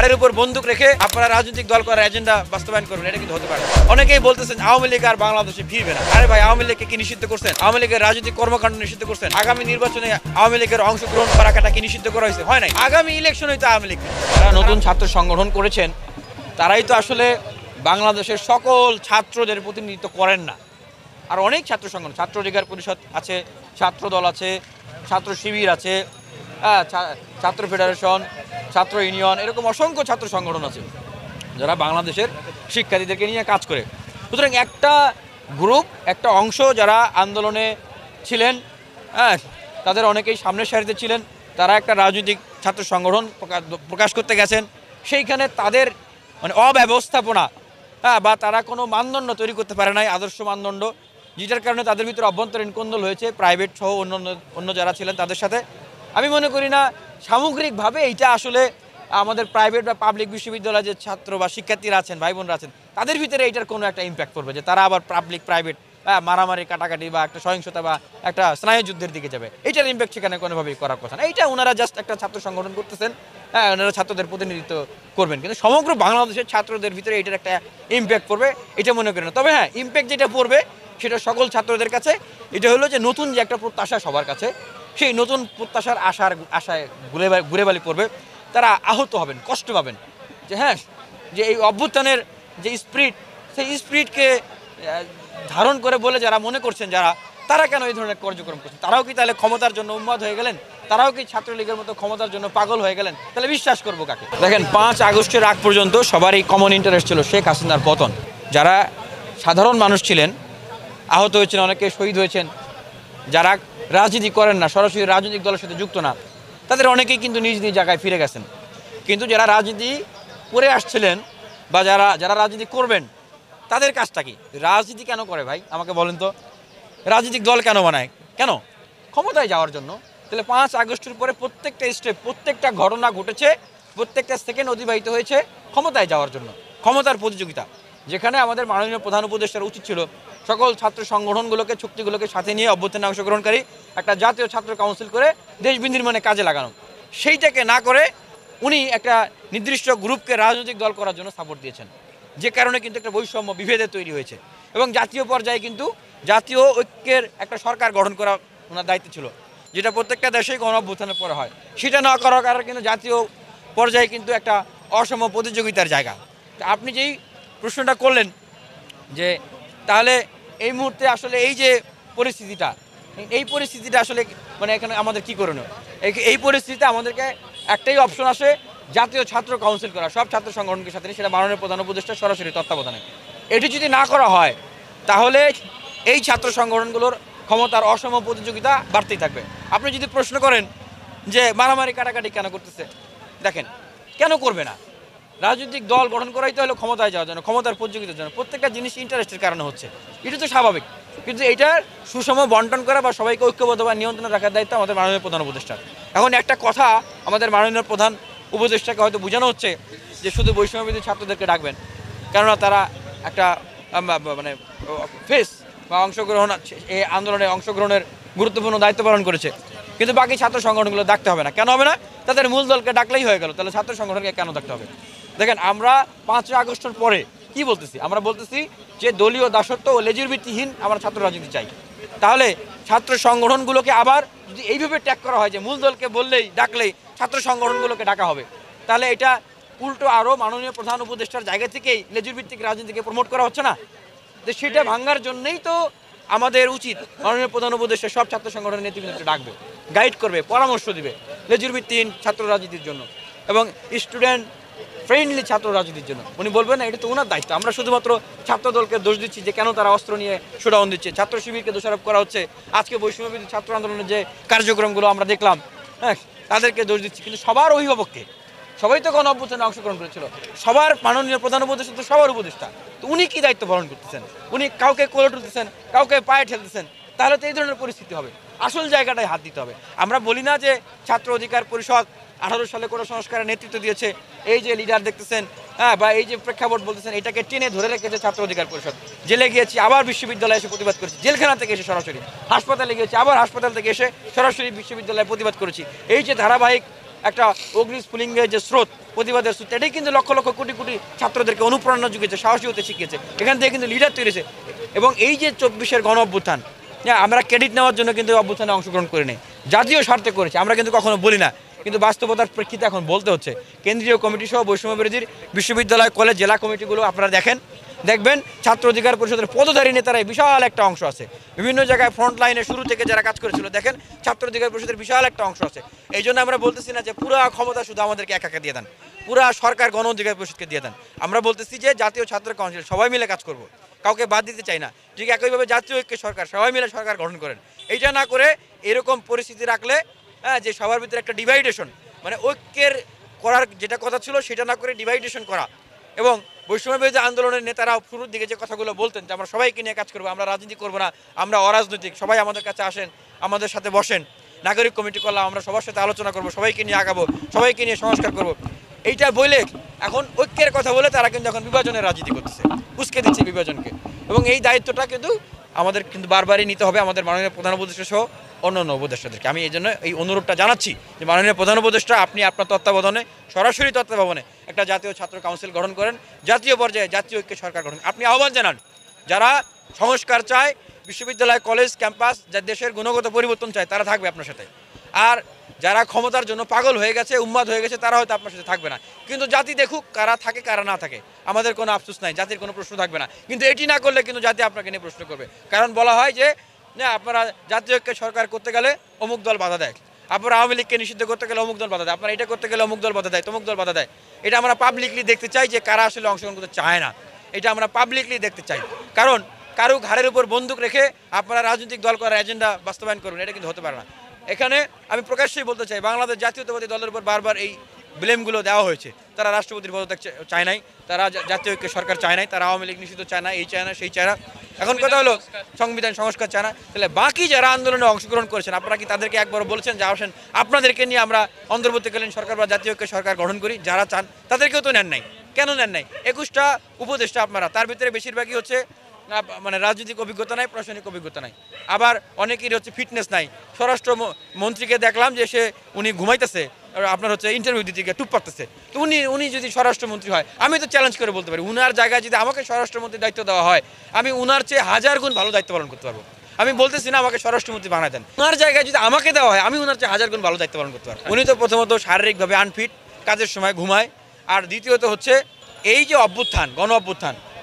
ঘাড়ের উপর বন্দুক রেখে আপনারা রাজনৈতিক দল করার এজেন্ডা বাস্তবায়ন করবেন, এটা কিন্তু হতে পারে। অনেকেই বলতেছেন আওয়ামী লীগ আর বাংলাদেশে ফিরবে না। আরে ভাই, আওয়ামী লীগকে কি নিষিদ্ধ করছেন? আওয়ামী লীগের রাজনৈতিক কর্মকাণ্ড নিষিদ্ধ করছেন? আগামী নির্বাচনে আওয়ামী লীগের অংশগ্রহণ করাটা কি নিষিদ্ধ করা হয়েছে? হয় নাই। আগামী ইলেকশনেই তো আওয়ামী লীগ। যারা নতুন ছাত্র সংগঠন করেছেন তারাই তো আসলে বাংলাদেশের সকল ছাত্রদের প্রতিনিধিত্ব করেন না। আর অনেক ছাত্র সংগঠন, ছাত্র অধিকার পরিষদ আছে, ছাত্র দল আছে, ছাত্র শিবির আছে, ছাত্র ফেডারেশন, ছাত্র ইউনিয়ন, এরকম অসংখ্য ছাত্র সংগঠন আছে যারা বাংলাদেশের শিক্ষার্থীদেরকে নিয়ে কাজ করে। সুতরাং একটা গ্রুপ, একটা অংশ যারা আন্দোলনে ছিলেন, তাদের অনেকেই সামনের সারিতে ছিলেন, তারা একটা রাজনৈতিক ছাত্র সংগঠন প্রকাশ করতে গেছেন। সেইখানে তাদের মানে অব্যবস্থাপনা বা তারা কোনো মানদণ্ড তৈরি করতে পারে নাই, আদর্শ মানদণ্ড, যেটার কারণে তাদের ভিতরে অভ্যন্তরীণ কোন্দল হয়েছে প্রাইভেট সহ অন্য যারা ছিলেন তাদের সাথে। আমি মনে করি না সামগ্রিকভাবে এইটা আসলে আমাদের প্রাইভেট বা পাবলিক বিশ্ববিদ্যালয়ে যে ছাত্র বা শিক্ষার্থীরা আছেন, ভাই বোনরা আছেন, তাদের ভিতরে এইটার কোনো একটা ইম্প্যাক্ট পড়বে যে তারা আবার পাবলিক প্রাইভেট মারামারি কাটাকাটি বা একটা সহিংসতা বা একটা স্নায়ুযুদ্ধের দিকে যাবে। এইটার ইম্প্যাক্ট সেখানে কোনোভাবেই করার কথা না। এইটা ওনারা জাস্ট একটা ছাত্র সংগঠন করতেছেন, ওনারা ছাত্রদের প্রতিনিধিত্ব করবেন, কিন্তু সমগ্র বাংলাদেশের ছাত্রদের ভিতরে এটার একটা ইম্প্যাক্ট পড়বে এটা মনে করি না। তবে হ্যাঁ, ইম্প্যাক্ট যেটা পড়বে সেটা সকল ছাত্রদের কাছে, এটা হলো যে নতুন যে একটা প্রত্যাশা সবার কাছে, সেই নতুন প্রত্যাশার আশায় ঘুরে বালি পড়বে। তারা আহত হবেন, কষ্ট পাবেন যে হ্যাঁ, যে এই অভ্যুত্থানের যে স্পিরিট, সেই স্পিরিটকে ধারণ করে বলে যারা মনে করছেন, তারা কেন এই ধরনের কার্যক্রম করছেন? তারাও কি তাহলে ক্ষমতার জন্য উন্মাদ হয়ে গেলেন? তারাও কি ছাত্রলীগের মতো ক্ষমতার জন্য পাগল হয়ে গেলেন? তাহলে বিশ্বাস করবো কাকে? দেখেন, 5 আগস্টের আগ পর্যন্ত সবারই কমন ইন্টারেস্ট ছিল শেখ হাসিনার পতন। যারা সাধারণ মানুষ ছিলেন আহত হয়েছেন, অনেকে শহীদ হয়েছেন, যারা রাজনীতি করেন না, সরাসরি রাজনৈতিক দলের সাথে যুক্ত না, তাদের অনেকেই কিন্তু নিজ নিজ জায়গায় ফিরে গেছেন। কিন্তু যারা রাজনীতি করে আসছিলেন বা যারা রাজনীতি করবেন, তাদের কাজটা কি? রাজনীতি কেন করে ভাই আমাকে বলেন তো? রাজনৈতিক দল কেন বানায়? কেন? ক্ষমতায় যাওয়ার জন্য। তাহলে 5 আগস্টের পরে প্রত্যেকটা স্টেপ, প্রত্যেকটা ঘটনা ঘটেছে, প্রত্যেকটা সেকেন্ড অতিবাহিত হয়েছে ক্ষমতায় যাওয়ার জন্য, ক্ষমতার প্রতিযোগিতা। যেখানে আমাদের মাননীয় প্রধান উপদেষ্টার উচিত ছিল সকল ছাত্র সংগঠনগুলোকে, শক্তিগুলোকে সাথে নিয়ে অভ্যুত্থানে অংশগ্রহণকারী একটা জাতীয় ছাত্র কাউন্সিল করে দেশ বিনির্মাণে কাজে লাগানো। সেইটাকে না করে উনি একটা নির্দিষ্ট গ্রুপকে রাজনৈতিক দল করার জন্য সাপোর্ট দিয়েছেন, যে কারণে কিন্তু একটা বৈষম্য বিভেদের তৈরি হয়েছে। এবং জাতীয় পর্যায়ে কিন্তু জাতীয় ঐক্যের একটা সরকার গঠন করা ওনার দায়িত্ব ছিল, যেটা প্রত্যেকটা দেশেই গণ অভ্যুত্থানের পরে হয়। সেটা না করার কারণে কিন্তু জাতীয় পর্যায়ে কিন্তু একটা অসম প্রতিযোগিতার জায়গা। আপনি যেই প্রশ্নটা করলেন যে তাহলে এই মুহূর্তে আসলে এই যে পরিস্থিতিটা আসলে মানে এখানে আমাদের কী করণীয়? এই পরিস্থিতিতে আমাদেরকে একটাই অপশন আসে, জাতীয় ছাত্র কাউন্সিল করা, সব ছাত্র সংগঠনকে সাথে, সেটা মাননীয় প্রধান উপদেষ্টা সরাসরি তত্ত্বাবধানে। এটি যদি না করা হয় তাহলে এই ছাত্র সংগঠনগুলোর ক্ষমতার অসম প্রতিযোগিতা বাড়তেই থাকবে। আপনি যদি প্রশ্ন করেন যে মারামারি কাটাকাটি কেন করতেছে, দেখেন কেন করবে না? রাজনৈতিক দল গঠন করাই তো হলো ক্ষমতায় যাওয়ার জন্য, ক্ষমতার প্রতিযোগিতার জন্য। প্রত্যেকটা জিনিস ইন্টারেস্টের কারণে হচ্ছে, এটা তো স্বাভাবিক। কিন্তু এটার সুষম বন্টন করা বা সবাইকে ঐক্যবদ্ধ বা নিয়ন্ত্রণে রাখার দায়িত্ব আমাদের মাননীয় প্রধান উপদেষ্টার। এখন একটা কথা আমাদের মাননীয় প্রধান উপদেষ্টাকে হয়তো বোঝানো হচ্ছে যে শুধু বৈষম্যবিরোধী ছাত্রদেরকে ডাকবেন, কেননা তারা একটা মানে ফেস বা অংশগ্রহণ, এই আন্দোলনে অংশগ্রহণের গুরুত্বপূর্ণ দায়িত্ব পালন করেছে, কিন্তু বাকি ছাত্র সংগঠনগুলো ডাকতে হবে না। কেন হবে না? তাদের মূল দলকে ডাকলেই হয়ে গেল, তাহলে ছাত্র সংগঠনকে কেন ডাকতে হবে? দেখেন, আমরা 5 আগস্টের পরে কি বলতেছি? আমরা বলতেছি যে দলীয় দাসত্ব ও লেজুর ভিত্তিহীন আমরা ছাত্র রাজনীতি চাই। তাহলে ছাত্র সংগঠনগুলোকে আবার যদি এইভাবে ট্যাগ করা হয় যে মূল দলকে বললেই ডাকলেই ছাত্র সংগঠনগুলোকে ডাকা হবে, তাহলে এটা উল্টো আরও মাননীয় প্রধান উপদেষ্টার জায়গা থেকেই লেজুর ভিত্তিক রাজনীতিকে প্রমোট করা হচ্ছে না? তো সেটা ভাঙার জন্যই তো আমাদের উচিত মাননীয় প্রধান উপদেষ্টা সব ছাত্র সংগঠনের নেতৃবৃন্দকে ডাকবে, গাইড করবে, পরামর্শ দিবে লেজুর ভিত্তিহীন ছাত্র রাজনীতির জন্য এবং স্টুডেন্ট ফ্রেন্ডলি ছাত্র রাজনীতির জন্য। উনি বলবেন না, এটা তো ওনার দায়িত্ব। আমরা শুধুমাত্র ছাত্র দলকে দোষ দিচ্ছি যে কেন তারা অস্ত্র নিয়ে শোডাউন দিচ্ছে, ছাত্র শিবিরকে দোষারোপ করা হচ্ছে। আজকে বৈষম্যবিরোধী ছাত্র আন্দোলনের যে কার্যক্রমগুলো আমরা দেখলাম, হ্যাঁ, তাদেরকে দোষ দিচ্ছি। কিন্তু সবার অভিভাবককে, সবাই তো গণ অভ্যুত্থানে অংশগ্রহণ করেছিল, সবার মাননীয় প্রধান উপদেষ্টা তো সবার উপদেষ্টা। তো উনি কি দায়িত্ব পালন করতেছেন? উনি কাউকে কোলে তুলতেছেন, কাউকে পায়ে ঠেলতেছেন, তাহলে তো এই ধরনের পরিস্থিতি হবে। আসল জায়গাটায় হাত দিতে হবে। আমরা বলি না যে ছাত্র অধিকার পরিষদ 18 সালে কোনো সংস্কারের নেতৃত্ব দিয়েছে, এই যে লিডার দেখতেছেন, হ্যাঁ, বা এই যে প্রেক্ষাপট বলতেছেন, এটাকে টেনে ধরে রেখেছে ছাত্র অধিকার পরিষদ। জেলে গিয়েছি, আবার বিশ্ববিদ্যালয়ে এসে প্রতিবাদ করেছি, জেলখানা থেকে এসে সরাসরি হাসপাতালে গিয়েছি, আবার হাসপাতাল থেকে এসে সরাসরি বিশ্ববিদ্যালয়ে প্রতিবাদ করেছি। এই যে ধারাবাহিক একটা অগ্নিস্ফুলিঙ্গের যে স্রোত, প্রতিবাদের স্রোত, এটাই কিন্তু লক্ষ লক্ষ কোটি কোটি ছাত্রদেরকে অনুপ্রেরণা জুগিয়েছে, সাহসী হতে শিখিয়েছে। এখান থেকে কিন্তু লিডার তৈরি হয়েছে। এবং এই যে 24-এর গণ অভ্যুত্থান, আমরা ক্রেডিট নেওয়ার জন্য কিন্তু অভ্যুত্থানে অংশগ্রহণ করিনি, জাতীয় স্বার্থে করেছি, আমরা কিন্তু কখনো বলি না, কিন্তু বাস্তবতার প্রেক্ষিতে এখন বলতে হচ্ছে। কেন্দ্রীয় কমিটি সহ বৈষম্য বিরোধীর বিশ্ববিদ্যালয়, কলেজ, জেলা কমিটিগুলো আপনারা দেখবেন ছাত্র অধিকার পরিষদের পদধারী নেতারাই বিশাল একটা অংশ আছে। বিভিন্ন জায়গায় ফ্রন্ট লাইনে শুরু থেকে যারা কাজ করেছিল, দেখেন ছাত্র অধিকার পরিষদের বিশাল একটা অংশ আছে। এই জন্য আমরা বলতেছি না যে পুরা ক্ষমতা শুধু আমাদেরকে একা দিয়ে দেন, পুরা সরকার গণ অধিকার পরিষদকে দিয়ে দেন। আমরা বলতেছি যে জাতীয় ছাত্র কাউন্সিল সবাই মিলে কাজ করব, কাউকে বাদ দিতে চাই না। ঠিক একইভাবে জাতীয় ঐক্য সরকার, সবাই মিলে সরকার গঠন করেন। এইটা না করে এরকম পরিস্থিতি রাখলে যে সবার ভিতরে একটা ডিভাইডেশন, মানে ঐক্যের করার যেটা কথা ছিল সেটা না করে ডিভাইডেশন করা। এবং বৈষম্য বিরোধী আন্দোলনের নেতারা শুরুর দিকে যে কথাগুলো বলতেন যে আমরা সবাইকে নিয়ে কাজ করবো, আমরা রাজনীতি করবো না, আমরা অরাজনৈতিক, সবাই আমাদের কাছে আসেন, আমাদের সাথে বসেন, নাগরিক কমিটি করলাম, আমরা সবার সাথে আলোচনা করবো, সবাইকে নিয়ে আগাবো, সবাইকে নিয়ে সংস্কার করবো, এইটা বলে এখন ঐক্যের কথা বলে তারা কিন্তু এখন বিভাজনের রাজনীতি করতেছে, উস্কে দিচ্ছে বিভাজনকে। এবং এই দায়িত্বটা কিন্তু আমাদের কিন্তু বারবারই নিতে হবে, আমাদের মাননীয় প্রধান উপদেষ্টা সহ অন্যান্য উপদেষ্টাদেরকে। আমি এই জন্য এই অনুরোধটা জানাচ্ছি যে মাননীয় প্রধান উপদেষ্টা, আপনি আপনার তত্ত্বাবধানে, সরাসরি তত্ত্বাবধানে একটা জাতীয় ছাত্র কাউন্সিল গঠন করেন, জাতীয় পর্যায়ে জাতীয় ঐক্য সরকার গঠন। আপনি আহ্বান জানান যারা সংস্কার চায়, বিশ্ববিদ্যালয়, কলেজ, ক্যাম্পাস, যা দেশের গুণগত পরিবর্তন চায়, তারা থাকবে আপনার সাথে। আর যারা ক্ষমতার জন্য পাগল হয়ে গেছে, উন্মাদ হয়ে গেছে, তারা হয়তো আপনার সাথে থাকবে না। কিন্তু জাতি দেখুক কারা থাকে কারা না থাকে, আমাদের কোনো আফসোস নাই, জাতির কোনো প্রশ্ন থাকবে না। কিন্তু এটি না করলে কিন্তু জাতি আপনাকে নিয়ে প্রশ্ন করবে। কারণ বলা হয় যে না, আপনারা জাতীয় ঐক্য সরকার করতে গেলে অমুক দল বাধা দেয়, আপনারা আওয়ামী লীগকে নিষিদ্ধ করতে গেলে অমুক দল বাধা দেয়, আপনারা এটা করতে গেলে অমুক দল বাধা দেয়, তমুক দল বাধা দেয়। এটা আমরা পাবলিকলি দেখতে চাই যে কারা আসলে অংশগ্রহণ করতে চায় না, এটা আমরা পাবলিকলি দেখতে চাই। কারণ কারো ঘাড়ের উপর বন্দুক রেখে আপনারা রাজনৈতিক দল করার এজেন্ডা বাস্তবায়ন করুন, এটা কিন্তু হতে পারে না। এখানে আমি প্রকাশ্যেই বলতে চাই, বাংলাদেশ জাতীয়তাবাদী দলের উপর বারবার এই ব্লেমগুলো দেওয়া হয়েছে। তারা রাষ্ট্রপতির পদত্যাগ চায় নাই, তারা জাতীয় ঐক্য সরকার চায় নাই, তারা আওয়ামী লীগ নিষিদ্ধ চায় না, এই চায় না, সেই চায় না। এখন কথা হলো সংবিধান সংস্কার চায় না। তাহলে বাকি যারা আন্দোলনে অংশগ্রহণ করেছেন, আপনারা কি তাদেরকে একবার বলেছেন যে আসেন আপনাদেরকে নিয়ে আমরা অন্তর্বর্তীকালীন সরকার বা জাতীয় ঐক্য সরকার গঠন করি? যারা চান তাদেরকেও তো নেন নাই। কেন নেন নাই? 21টা উপদেষ্টা আপনারা, তার ভিতরে বেশিরভাগই হচ্ছে মানে রাজনৈতিক অভিজ্ঞতা নাই, প্রশাসনিক অভিজ্ঞতা নাই, আবার অনেকেরই হচ্ছে ফিটনেস নাই। স্বরাষ্ট্র মন্ত্রীকে দেখলাম যে উনি ঘুমাইতেছে, আপনার হচ্ছে ইন্টারভিউ দিতে গিয়ে টুপ পারতেছে। তো উনি যদি স্বরাষ্ট্রমন্ত্রী হয়, আমি তো চ্যালেঞ্জ করে বলতে পারি, উনার জায়গায় যদি আমাকে স্বরাষ্ট্রমন্ত্রীর দায়িত্ব দেওয়া হয়, আমি উনার চেয়ে 1000 গুণ ভালো দায়িত্ব পালন করতে পারবো। আমি বলতেছি না আমাকে স্বরাষ্ট্রমন্ত্রী বানায় দেন, উনার জায়গায় যদি আমাকে দেওয়া হয়, আমি উনার চেয়ে 1000 গুণ ভালো দায়িত্ব পালন করতে পারবো। উনি তো প্রথমত শারীরিকভাবে আনফিট, কাজের সময় ঘুমায়। আর দ্বিতীয়ত হচ্ছে এই যে অভ্যুত্থান,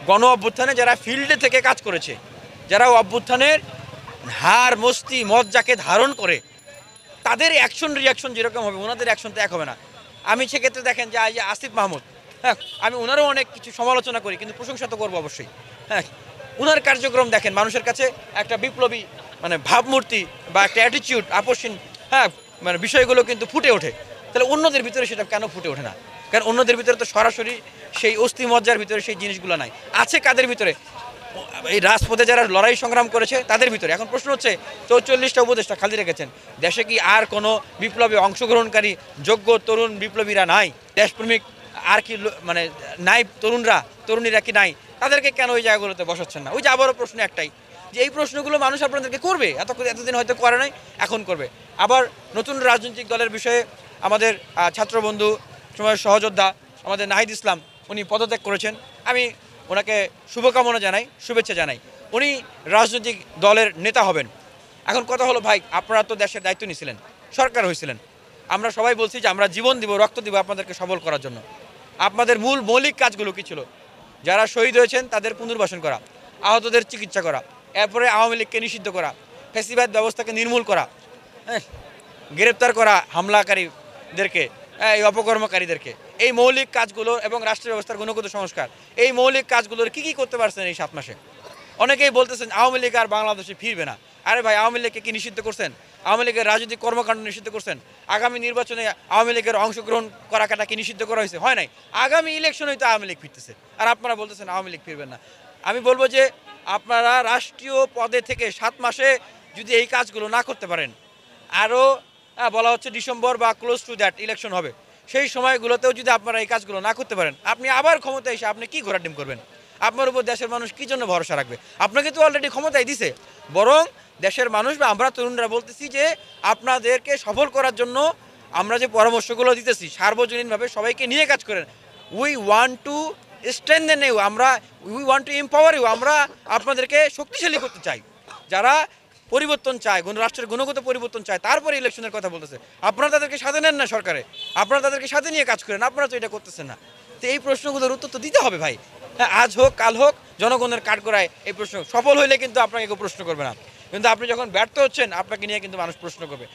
গণ অভ্যুত্থানে যারা ফিল্ডে থেকে কাজ করেছে, যারা অভ্যুত্থানের হার মস্তি মজ্জাকে ধারণ করে, তাদের অ্যাকশন রিয়াকশন যেরকম হবে, ওনাদের অ্যাকশন তো এক হবে না। আমি সেক্ষেত্রে দেখেন যে আসিফ মাহমুদ, হ্যাঁ, আমি ওনারও অনেক কিছু সমালোচনা করি, কিন্তু প্রশংসা তো করবো অবশ্যই। হ্যাঁ, ওনার কার্যক্রম দেখেন, মানুষের কাছে একটা বিপ্লবী মানে ভাবমূর্তি বা একটা অ্যাটিটিউড, আপসীন, হ্যাঁ, মানে বিষয়গুলো কিন্তু ফুটে ওঠে। তাহলে অন্যদের ভিতরে সেটা কেন ফুটে ওঠে না? কারণ অন্যদের ভিতরে তো সরাসরি সেই অস্থি মজ্জার ভিতরে সেই জিনিসগুলো নাই। আছে কাদের ভিতরে? এই রাজপথে যারা লড়াই সংগ্রাম করেছে তাদের ভিতরে। এখন প্রশ্ন হচ্ছে 44টা উপদেষ্টা খালি রেখেছেন, দেশে কি আর কোনো বিপ্লবে অংশগ্রহণকারী যোগ্য তরুণ বিপ্লবীরা নাই? দেশপ্রেমিক আর কি মানে নাই? তরুণীরা কি নাই? তাদেরকে কেন ওই জায়গাগুলোতে বসাচ্ছেন না? ওই যে আবারও প্রশ্ন একটাই, যে এই প্রশ্নগুলো মানুষ আপনাদেরকে করবে, এতদিন হয়তো করে নাই, এখন করবে। আবার নতুন রাজনৈতিক দলের বিষয়ে আমাদের ছাত্রবন্ধু, সময়ের সহযোদ্ধা আমাদের নাহিদ ইসলাম, উনি পদত্যাগ করেছেন। আমি ওনাকে শুভকামনা জানাই, শুভেচ্ছা জানাই। উনি রাজনৈতিক দলের নেতা হবেন। এখন কথা হলো, ভাই আপনারা তো দেশের দায়িত্ব নিয়েছিলেন, সরকার হয়েছিলেন, আমরা সবাই বলছি যে আমরা জীবন দিব, রক্ত দিব আপনাদেরকে সবল করার জন্য। আপনাদের মৌলিক কাজগুলো কী ছিল? যারা শহীদ হয়েছেন তাদের পুনর্বাসন করা, আহতদের চিকিৎসা করা, এরপরে আওয়ামী লীগকে নিষিদ্ধ করা, ফ্যাসিবাদ ব্যবস্থাকে নির্মূল করা, হ্যাঁ, গ্রেপ্তার করা হামলাকারীদেরকে, এই অপকর্মকারীদেরকে, এই মৌলিক কাজগুলো এবং রাষ্ট্র ব্যবস্থার গুণগত সংস্কার, এই মৌলিক কাজগুলোর কী করতে পারছেন এই 7 মাসে? অনেকেই বলতেছেন আওয়ামী লীগ আর বাংলাদেশে ফিরবে না। আরে ভাই, আওয়ামী লীগকে কি নিষিদ্ধ করছেন? আওয়ামী লীগের রাজনৈতিক কর্মকাণ্ড নিষিদ্ধ করছেন? আগামী নির্বাচনে আওয়ামী লীগের অংশগ্রহণ করাটা কি নিষিদ্ধ করা হয়েছে? হয় নাই। আগামী ইলেকশনেই তো আওয়ামী লীগ ফিরতেছে, আর আপনারা বলতেছেন আওয়ামী লীগ ফিরবেন না। আমি বলবো যে আপনারা রাষ্ট্রীয় পদে থেকে 7 মাসে যদি এই কাজগুলো না করতে পারেন, আরও বলা হচ্ছে ডিসেম্বর বা ক্লোজ টু দ্যাট ইলেকশন হবে, সেই সময়গুলোতেও যদি আপনারা এই কাজগুলো না করতে পারেন, আপনি আবার ক্ষমতায় এসে আপনি কি ঘোরাডিম করবেন? আপনার উপর দেশের মানুষ কী জন্য ভরসা রাখবে? আপনাকে তো অলরেডি ক্ষমতায় দিছে। বরং দেশের মানুষ বা আমরা তরুণরা বলতেছি যে আপনাদেরকে সফল করার জন্য আমরা যে পরামর্শগুলো দিতেছি সার্বজনীনভাবে সবাইকে নিয়ে কাজ করেন। We want to strengthen you, we want to empower you, আমরা আপনাদেরকে শক্তিশালী করতে চাই। যারা পরিবর্তন চায়, রাষ্ট্রের গুণগত পরিবর্তন চায়, তারপরে ইলেকশনের কথা বলতেছে। আপনারা তাদেরকে সাথে নেন না সরকারে, আপনারা তাদেরকে সাথে নিয়ে কাজ করেন, আপনারা তো এটা করতেছেন না। তো এই প্রশ্নগুলোর উত্তর তো দিতে হবে ভাই। হ্যাঁ, আজ হোক কাল হোক জনগণের কাঠগড়ায় এই প্রশ্ন সফল হইলে কিন্তু আপনাকে কেউ প্রশ্ন করবে না, কিন্তু আপনি যখন ব্যর্থ হচ্ছেন আপনাকে নিয়ে কিন্তু মানুষ প্রশ্ন করবে।